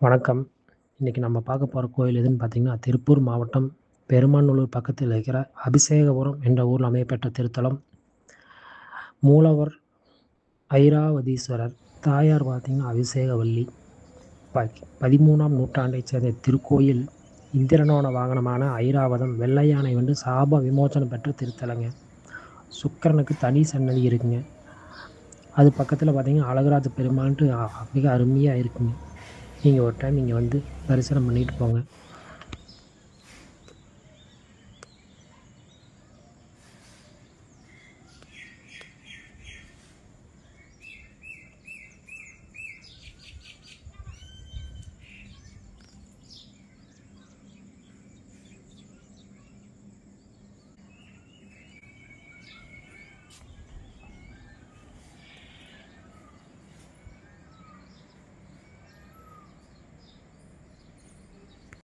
வணக்கம். இன்னைக்கு நம்ம பார்க்க போற கோயில் எதுன்னு பார்த்தீங்கன்னா, திருப்பூர் மாவட்டம் பெருமாநல்லூர் பக்கத்தில் இருக்கிற அபிஷேகபுரம் என்ற ஊரில் அமையப்பெற்ற திருத்தலம். மூலவர் ஐராவதீஸ்வரர், தாயார் பார்த்தீங்கன்னா அபிஷேகவல்லி. 13ஆம் நூற்றாண்டைச் சேர்ந்த திருக்கோயில். இந்திரனோட வாகனமான ஐராவதம் வெள்ளை யானை வந்து சாப விமோசனம் பெற்ற திருத்தலங்க. சுக்கிரனுக்கு தனி சன்னதி இருக்குங்க. அது பக்கத்தில் பார்த்தீங்கன்னா அழகராஜ பெருமாள்ன்ட்டு மிக அருமையாக இருக்குங்க. நீங்கள் ஒரு டைம் இங்கே வந்து தரிசனம் பண்ணிட்டு போங்க.